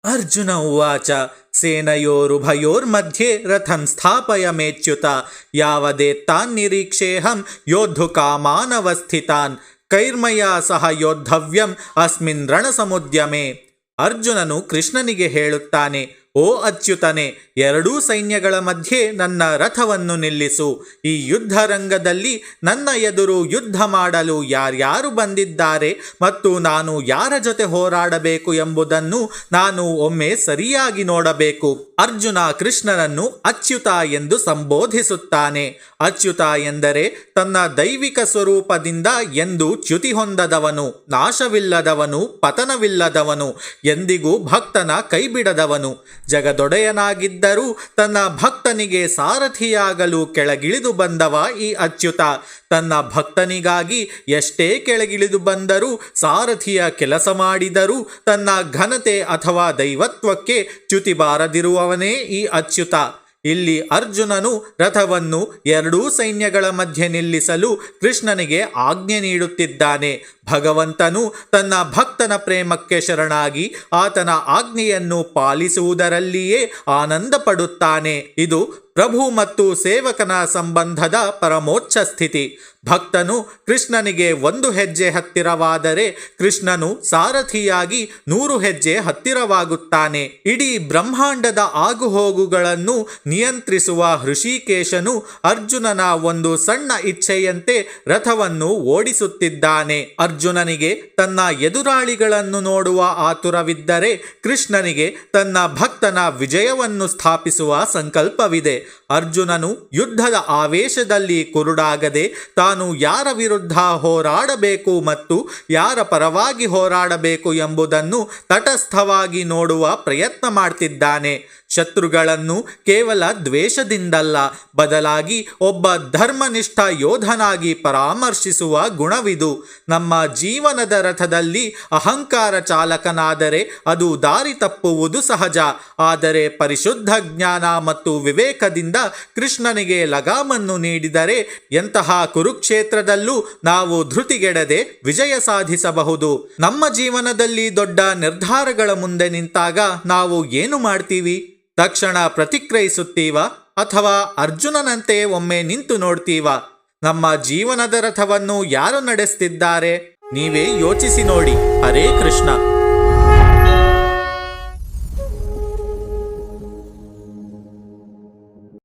ಅರ್ಜುನ ಉವಾಚ ಸೇನಯೋರುಭಯೋರ್मध्ये ರಥಂ ಸ್ಥಾಪಯಮೇಚ್ಯುತ ಯಾವದೇತ್ತಾನ್ನಿರೀಕ್ಷೇಹಂ ಯೋದ್ಧುಕಾಮಾನವಸ್ಥಿತಾನ್ ಕೈರ್ಮಯ ಸಹ ಯೋದ್ಧವ್ಯಂ ಅಸ್ಮಿನ್ ರಣಸಮುದ್ಯಮೆ. ಅರ್ಜುನನು ಕೃಷ್ಣನಿಗೆ ಹೇಳುತ್ತಾನೆ, ಓ ಅಚ್ಯುತನೆ, ಎರಡೂ ಸೈನ್ಯಗಳ ಮಧ್ಯೆ ನನ್ನ ರಥವನ್ನು ನಿಲ್ಲಿಸು. ಈ ಯುದ್ಧ ರಂಗದಲ್ಲಿ ನನ್ನ ಎದುರು ಯುದ್ಧ ಮಾಡಲು ಯಾರ್ಯಾರು ಬಂದಿದ್ದಾರೆ ಮತ್ತು ನಾನು ಯಾರ ಜೊತೆ ಹೋರಾಡಬೇಕು ಎಂಬುದನ್ನು ನಾನು ಒಮ್ಮೆ ಸರಿಯಾಗಿ ನೋಡಬೇಕು. ಅರ್ಜುನ ಕೃಷ್ಣನನ್ನು ಅಚ್ಯುತ ಎಂದು ಸಂಬೋಧಿಸುತ್ತಾನೆ. ಅಚ್ಯುತ ಎಂದರೆ ತನ್ನ ದೈವಿಕ ಸ್ವರೂಪದಿಂದ ಎಂದು ಚ್ಯುತಿ ಹೊಂದದವನು, ನಾಶವಿಲ್ಲದವನು, ಪತನವಿಲ್ಲದವನು, ಎಂದಿಗೂ ಭಕ್ತನ ಕೈಬಿಡದವನು. ಜಗದೊಡೆಯನಾಗಿದ್ದರೂ ತನ್ನ ಭಕ್ತನಿಗೆ ಸಾರಥಿಯಾಗಲು ಕೆಳಗಿಳಿದು ಬಂದವ ಈ ಅಚ್ಯುತ. ತನ್ನ ಭಕ್ತನಿಗಾಗಿ ಎಷ್ಟೇ ಕೆಳಗಿಳಿದು ಬಂದರೂ, ಸಾರಥಿಯ ಕೆಲಸ ಮಾಡಿದರೂ ತನ್ನ ಘನತೆ ಅಥವಾ ದೈವತ್ವಕ್ಕೆ ಚ್ಯುತಿ ಬಾರದಿರುವವನೇ ಈ ಅಚ್ಯುತ. ಇಲ್ಲಿ ಅರ್ಜುನನು ರಥವನ್ನು ಎರಡೂ ಸೈನ್ಯಗಳ ಮಧ್ಯೆ ನಿಲ್ಲಿಸಲು ಕೃಷ್ಣನಿಗೆ ಆಜ್ಞೆ ನೀಡುತ್ತಿದ್ದಾನೆ. ಭಗವಂತನು ತನ್ನ ಭಕ್ತನ ಪ್ರೇಮಕ್ಕೆ ಶರಣಾಗಿ ಆತನ ಆಜ್ಞೆಯನ್ನು ಪಾಲಿಸುವುದರಲ್ಲಿಯೇ ಆನಂದ ಪಡುತ್ತಾನೆ. ಇದು ಪ್ರಭು ಮತ್ತು ಸೇವಕನ ಸಂಬಂಧದ ಪರಮೋಚ್ಚ ಸ್ಥಿತಿ. ಭಕ್ತನು ಕೃಷ್ಣನಿಗೆ 1 ಹೆಜ್ಜೆ ಹತ್ತಿರವಾದರೆ ಕೃಷ್ಣನು ಸಾರಥಿಯಾಗಿ 100 ಹೆಜ್ಜೆ ಹತ್ತಿರವಾಗುತ್ತಾನೆ. ಇಡೀ ಬ್ರಹ್ಮಾಂಡದ ಆಗುಹೋಗುಗಳನ್ನು ನಿಯಂತ್ರಿಸುವ ಹೃಷಿಕೇಶನು ಅರ್ಜುನನ ಒಂದು ಸಣ್ಣ ಇಚ್ಛೆಯಂತೆ ರಥವನ್ನು ಓಡಿಸುತ್ತಿದ್ದಾನೆ. ಅರ್ಜುನನಿಗೆ ತನ್ನ ಎದುರಾಳಿಗಳನ್ನು ನೋಡುವ ಆತುರವಿದ್ದರೆ ಕೃಷ್ಣನಿಗೆ ತನ್ನ ಭಕ್ತನ ವಿಜಯವನ್ನು ಸ್ಥಾಪಿಸುವ ಸಂಕಲ್ಪವಿದೆ. ಅರ್ಜುನನು ಯುದ್ಧದ ಆವೇಶದಲ್ಲಿ ಕುರುಡಾಗದೆ ತಾನು ಯಾರ ವಿರುದ್ಧ ಹೋರಾಡಬೇಕು ಮತ್ತು ಯಾರ ಪರವಾಗಿ ಹೋರಾಡಬೇಕು ಎಂಬುದನ್ನು ತಟಸ್ಥವಾಗಿ ನೋಡುವ ಪ್ರಯತ್ನ ಮಾಡ್ತಿದ್ದಾನೆ. ಶತ್ರುಗಳನ್ನು ಕೇವಲ ದ್ವೇಷದಿಂದಲ್ಲ, ಬದಲಾಗಿ ಒಬ್ಬ ಧರ್ಮನಿಷ್ಠ ಯೋಧನಾಗಿ ಪರಾಮರ್ಶಿಸುವ ಗುಣವಿದು. ನಮ್ಮ ಜೀವನದ ರಥದಲ್ಲಿ ಅಹಂಕಾರ ಚಾಲಕನಾದರೆ ಅದು ದಾರಿ ತಪ್ಪುವುದು ಸಹಜ. ಆದರೆ ಪರಿಶುದ್ಧ ಜ್ಞಾನ ಮತ್ತು ವಿವೇಕದಿಂದ ಕೃಷ್ಣನಿಗೆ ಲಗಾಮನ್ನು ನೀಡಿದರೆ ಎಂತಹ ಕುರುಕ್ಷೇತ್ರದಲ್ಲೂ ನಾವು ಧೃತಿಗೆಡದೆ ವಿಜಯ ಸಾಧಿಸಬಹುದು. ನಮ್ಮ ಜೀವನದಲ್ಲಿ ದೊಡ್ಡ ನಿರ್ಧಾರಗಳ ಮುಂದೆ ನಿಂತಾಗ ನಾವು ಏನು ಮಾಡ್ತೀವಿ? ತಕ್ಷಣ ಪ್ರತಿಕ್ರಿಯಿಸುತ್ತೀವ ಅಥವಾ ಅರ್ಜುನನಂತೆ ಒಮ್ಮೆ ನಿಂತು ನೋಡ್ತೀವ? ನಮ್ಮ ಜೀವನದ ರಥವನ್ನು ಯಾರು ನಡೆಸ್ತಿದ್ದಾರೆ? ನೀವೇ ಯೋಚಿಸಿ ನೋಡಿ. ಹರೇ ಕೃಷ್ಣ.